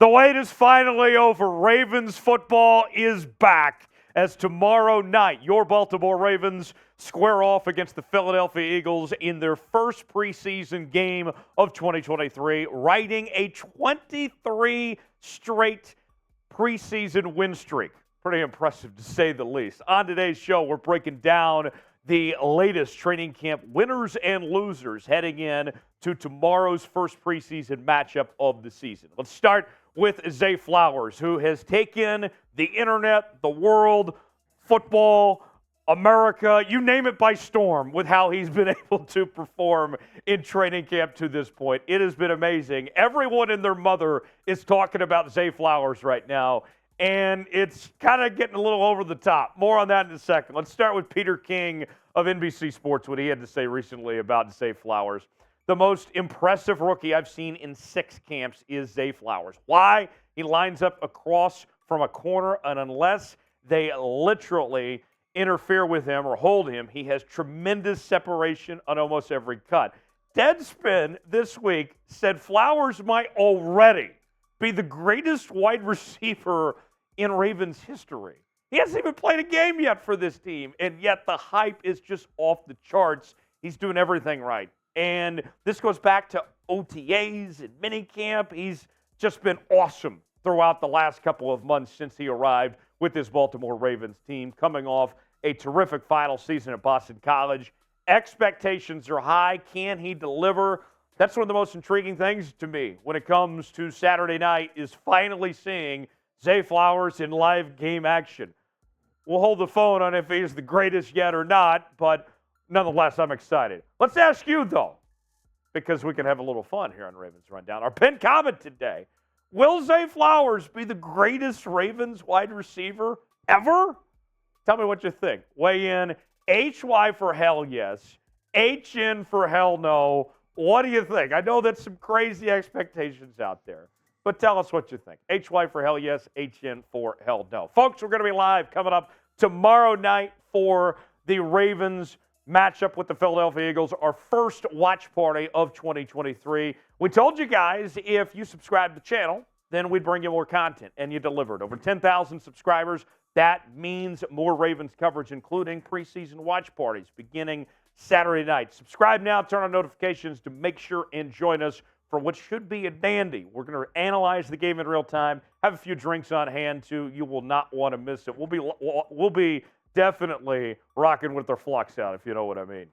The wait is finally over. Ravens football is back as tomorrow night your Baltimore Ravens square off against the Philadelphia Eagles in their first preseason game of 2023, riding a 23 straight preseason win streak. Pretty impressive to say the least. On today's show, we're breaking down the latest training camp winners and losers heading in to tomorrow's first preseason matchup of the season. Let's start with Zay Flowers, who has taken the internet, the world, football, America, you name it, by storm with how he's been able to perform in training camp to this point. It has been amazing. Everyone and their mother is talking about Zay Flowers right now, and it's kind of getting a little over the top. More on that in a second. Let's start with Peter King of NBC Sports, what he had to say recently about Zay Flowers. The most impressive rookie I've seen in 6 camps is Zay Flowers. Why? He lines up across from a corner, and unless they literally interfere with him or hold him, he has tremendous separation on almost every cut. Deadspin this week said Flowers might already be the greatest wide receiver in Ravens history. He hasn't even played a game yet for this team, and yet the hype is just off the charts. He's doing everything right. And this goes back to OTAs and minicamp. He's just been awesome throughout the last couple of months since he arrived with this Baltimore Ravens team, coming off a terrific final season at Boston College. Expectations are high. Can he deliver? That's one of the most intriguing things to me when it comes to Saturday night, is finally seeing Zay Flowers in live game action. We'll hold the phone on if he's the greatest yet or not, but nonetheless, I'm excited. Let's ask you, though, because we can have a little fun here on Ravens Rundown. Our pinned comment today: will Zay Flowers be the greatest Ravens wide receiver ever? Tell me what you think. Weigh in. HY for hell yes. HN for hell no. What do you think? I know that's some crazy expectations out there, but tell us what you think. HY for hell yes. HN for hell no. Folks, we're going to be live coming up tomorrow night for the Ravens matchup with the Philadelphia Eagles, our first watch party of 2023. We told you guys if you subscribe to the channel, then we'd bring you more content, and you delivered. Over 10,000 subscribers. That means more Ravens coverage, including preseason watch parties beginning Saturday night. Subscribe now, turn on notifications to make sure and join us for what should be a dandy. We're going to analyze the game in real time, have a few drinks on hand, too. You will not want to miss it. We'll be definitely rocking with their flux out, if you know what I mean.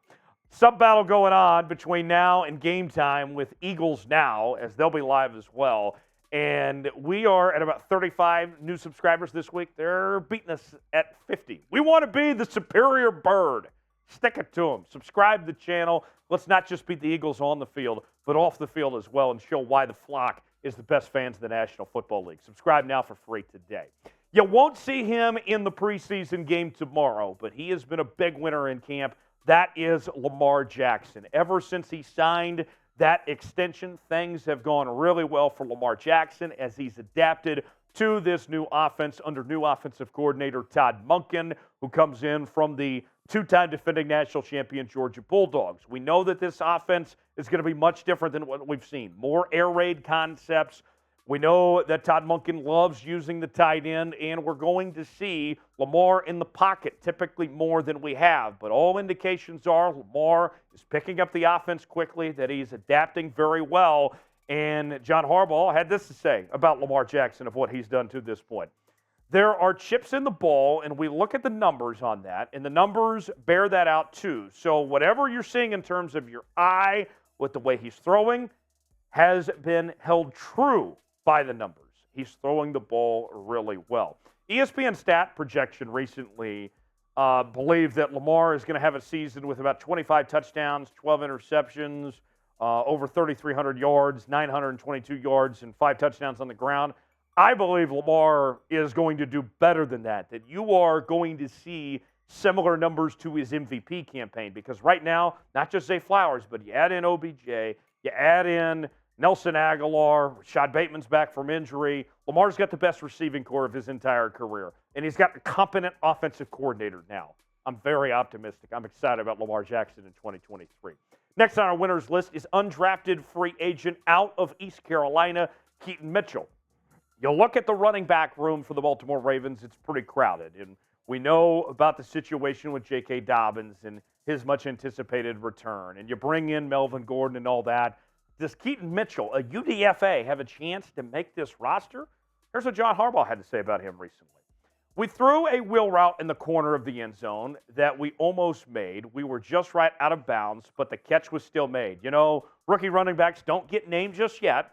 Sub-battle going on between now and game time with Eagles Now, as they'll be live as well. And we are at about 35 new subscribers this week. They're beating us at 50. We want to be the superior bird. Stick it to them. Subscribe to the channel. Let's not just beat the Eagles on the field, but off the field as well, and show why the flock is the best fans in the National Football League. Subscribe now for free today. You won't see him in the preseason game tomorrow, but he has been a big winner in camp. That is Lamar Jackson. Ever since he signed that extension, things have gone really well for Lamar Jackson as he's adapted to this new offense under new offensive coordinator Todd Monken, who comes in from the two-time defending national champion Georgia Bulldogs. We know that this offense is going to be much different than what we've seen. More air raid concepts. We know that Todd Monken loves using the tight end, and we're going to see Lamar in the pocket typically more than we have. But all indications are Lamar is picking up the offense quickly, that he's adapting very well. And John Harbaugh had this to say about Lamar Jackson of what he's done to this point. There are chips in the ball, and we look at the numbers on that, and the numbers bear that out too. So whatever you're seeing in terms of your eye with the way he's throwing has been held true by the numbers. He's throwing the ball really well. ESPN stat projection recently believed that Lamar is going to have a season with about 25 touchdowns, 12 interceptions, over 3,300 yards, 922 yards, and 5 touchdowns on the ground. I believe Lamar is going to do better than that you are going to see similar numbers to his MVP campaign, because right now, not just Zay Flowers, but you add in OBJ, you add in Nelson Aguilar, Rashad Bateman's back from injury. Lamar's got the best receiving core of his entire career, and he's got a competent offensive coordinator now. I'm very optimistic. I'm excited about Lamar Jackson in 2023. Next on our winners list is undrafted free agent out of East Carolina, Keaton Mitchell. You look at the running back room for the Baltimore Ravens, it's pretty crowded. And we know about the situation with J.K. Dobbins and his much-anticipated return. And you bring in Melvin Gordon and all that. Does Keaton Mitchell, a UDFA, have a chance to make this roster? Here's what John Harbaugh had to say about him recently. We threw a wheel route in the corner of the end zone that we almost made. We were just right out of bounds, but the catch was still made. You know, rookie running backs don't get named just yet.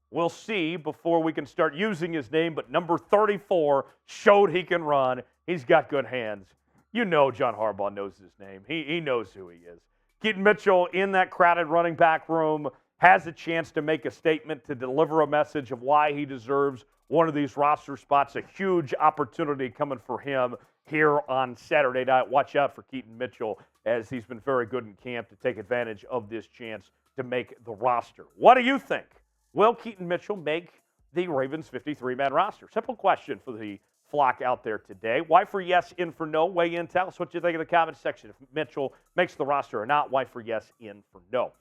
We'll see before we can start using his name, but number 34 showed he can run. He's got good hands. You know John Harbaugh knows his name. He knows who he is. Keaton Mitchell in that crowded running back room has a chance to make a statement, to deliver a message of why he deserves one of these roster spots. A huge opportunity coming for him here on Saturday night. Watch out for Keaton Mitchell, as he's been very good in camp to take advantage of this chance to make the roster. What do you think? Will Keaton Mitchell make the Ravens 53-man roster? Simple question for the flock out there today. Y for yes, in for no. Weigh in. Tell us what you think in the comment section. If Mitchell makes the roster or not, Y for yes, in for no.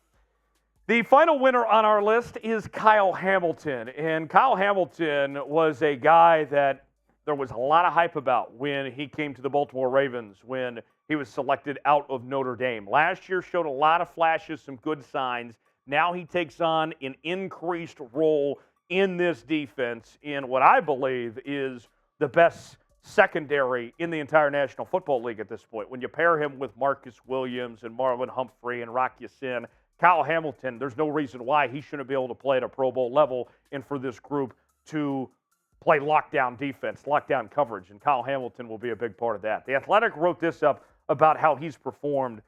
The final winner on our list is Kyle Hamilton. And Kyle Hamilton was a guy that there was a lot of hype about when he came to the Baltimore Ravens, when he was selected out of Notre Dame. Last year showed a lot of flashes, some good signs. Now he takes on an increased role in this defense in what I believe is the best secondary in the entire National Football League at this point. When you pair him with Marcus Williams and Marlon Humphrey and Rock Ya-Sin, Kyle Hamilton, there's no reason why he shouldn't be able to play at a Pro Bowl level, and for this group to play lockdown defense, lockdown coverage, and Kyle Hamilton will be a big part of that. The Athletic wrote this up about how he's performed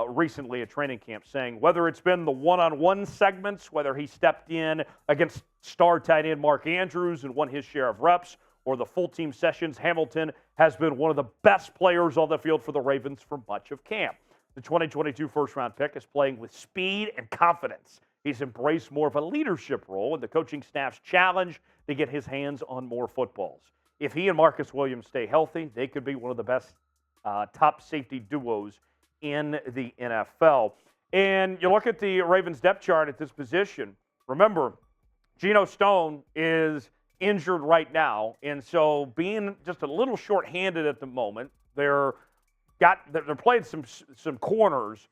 recently at training camp, saying whether it's been the one-on-one segments, whether he stepped in against star tight end Mark Andrews and won his share of reps, or the full team sessions, Hamilton has been one of the best players on the field for the Ravens for much of camp. The 2022 first-round pick is playing with speed and confidence. He's embraced more of a leadership role in the coaching staff's challenge to get his hands on more footballs. If he and Marcus Williams stay healthy, they could be one of the best top safety duos in the NFL. And you look at the Ravens depth chart at this position. Remember, Geno Stone is injured right now, and so being just a little short-handed at the moment, they're playing some corners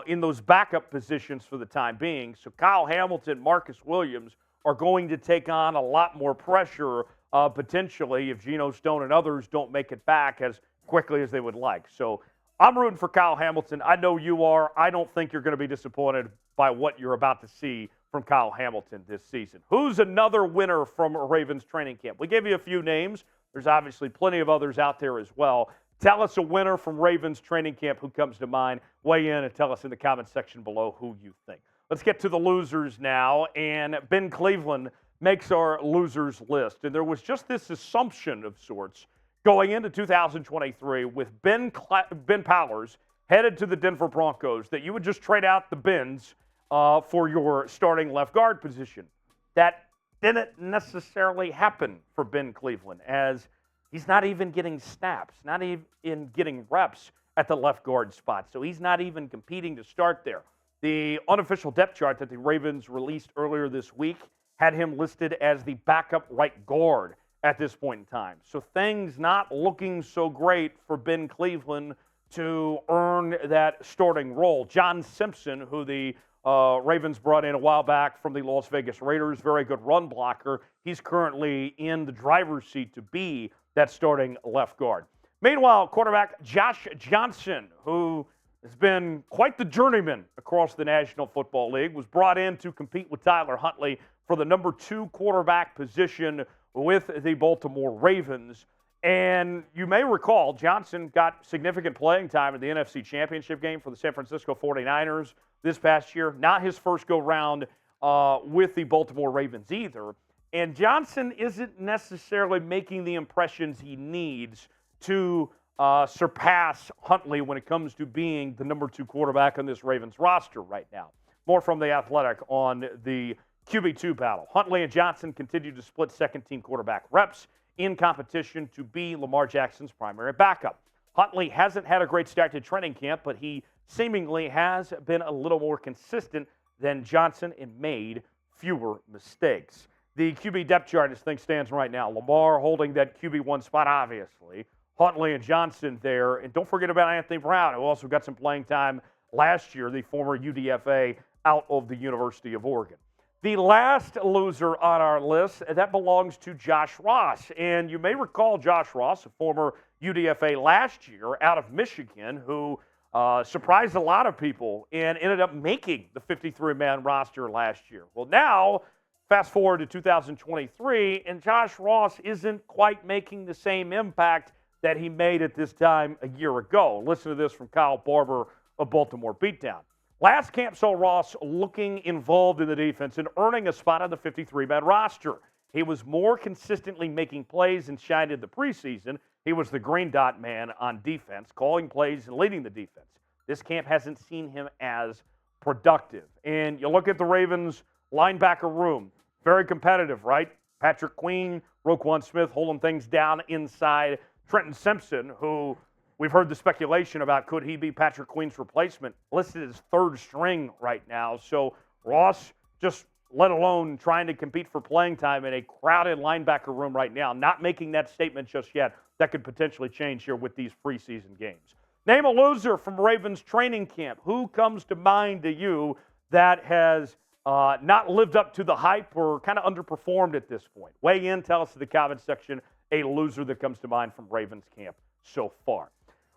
in those backup positions for the time being. So Kyle Hamilton, Marcus Williams are going to take on a lot more pressure potentially if Geno Stone and others don't make it back as quickly as they would like. So I'm rooting for Kyle Hamilton. I know you are. I don't think you're going to be disappointed by what you're about to see from Kyle Hamilton this season. Who's another winner from Ravens training camp? We gave you a few names. There's obviously plenty of others out there as well. Tell us a winner from Ravens training camp who comes to mind. Weigh in and tell us in the comment section below who you think. Let's get to the losers now, and Ben Cleveland makes our losers list. And there was just this assumption of sorts going into 2023 with Ben Powers headed to the Denver Broncos that you would just trade out the Bens for your starting left guard position. That didn't necessarily happen for Ben Cleveland, as he's not even getting snaps, not even getting reps at the left guard spot. So he's not even competing to start there. The unofficial depth chart that the Ravens released earlier this week had him listed as the backup right guard at this point in time. So things not looking so great for Ben Cleveland to earn that starting role. John Simpson, who the Ravens brought in a while back from the Las Vegas Raiders, very good run blocker. He's currently in the driver's seat to be that starting left guard. Meanwhile, quarterback Josh Johnson, who has been quite the journeyman across the National Football League, was brought in to compete with Tyler Huntley for the number 2 quarterback position with the Baltimore Ravens. And you may recall, Johnson got significant playing time in the NFC Championship game for the San Francisco 49ers this past year. Not his first go-round with the Baltimore Ravens either. And Johnson isn't necessarily making the impressions he needs to surpass Huntley when it comes to being the number 2 quarterback on this Ravens roster right now. More from The Athletic on the QB2 battle. Huntley and Johnson continue to split second-team quarterback reps in competition to be Lamar Jackson's primary backup. Huntley hasn't had a great start to training camp, but he seemingly has been a little more consistent than Johnson and made fewer mistakes. the QB depth chart as things stands right now. Lamar holding that QB1 spot, obviously. Huntley and Johnson there. And don't forget about Anthony Brown, who also got some playing time last year, the former UDFA out of the University of Oregon. The last loser on our list, that belongs to Josh Ross. And you may recall Josh Ross, a former UDFA last year out of Michigan, who surprised a lot of people and ended up making the 53-man roster last year. Well, now, fast forward to 2023, and Josh Ross isn't quite making the same impact that he made at this time a year ago. Listen to this from Kyle Barber of Baltimore Beatdown. Last camp saw Ross looking involved in the defense and earning a spot on the 53-man roster. He was more consistently making plays and shined in the preseason. He was the green dot man on defense, calling plays and leading the defense. This camp hasn't seen him as productive. And you look at the Ravens linebacker room, very competitive, right? Patrick Queen, Roquan Smith holding things down inside. Trenton Simpson, who we've heard the speculation about, could he be Patrick Queen's replacement, listed as third string right now. So Ross, just let alone trying to compete for playing time in a crowded linebacker room right now, not making that statement just yet. That could potentially change here with these preseason games. Name a loser from Ravens training camp. Who comes to mind to you that has not lived up to the hype or kind of underperformed at this point? Weigh in, tell us in the comments section a loser that comes to mind from Ravens camp so far.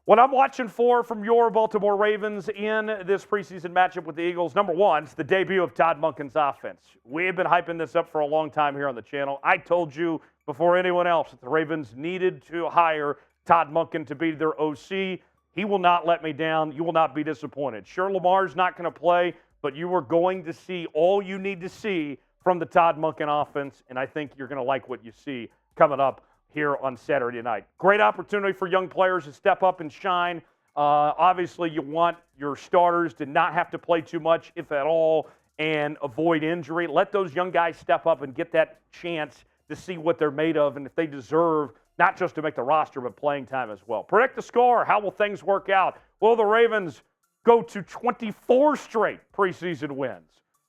What I'm watching for from your Baltimore Ravens in this preseason matchup with the Eagles, number one, it's the debut of Todd Monken's offense. We've been hyping this up for a long time here on the channel. I told you before anyone else that the Ravens needed to hire Todd Monken to be their OC. He will not let me down. You will not be disappointed. Sure, Lamar's not going to play, but you are going to see all you need to see from the Todd Monken offense, and I think you're going to like what you see coming up here on Saturday night. Great opportunity for young players to step up and shine. Obviously, you want your starters to not have to play too much, if at all, and avoid injury. Let those young guys step up and get that chance to see what they're made of and if they deserve not just to make the roster, but playing time as well. Predict the score. How will things work out? Will the Ravens go to 24 straight preseason wins?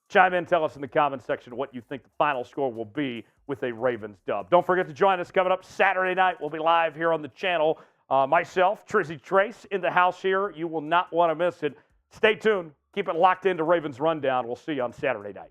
Chime in, tell us in the comments section what you think the final score will be with a Ravens dub. Don't forget to join us coming up Saturday night. We'll be live here on the channel. Myself, Trizzy Trace, in the house here. You will not want to miss it. Stay tuned. Keep it locked into Ravens Rundown. We'll see you on Saturday night.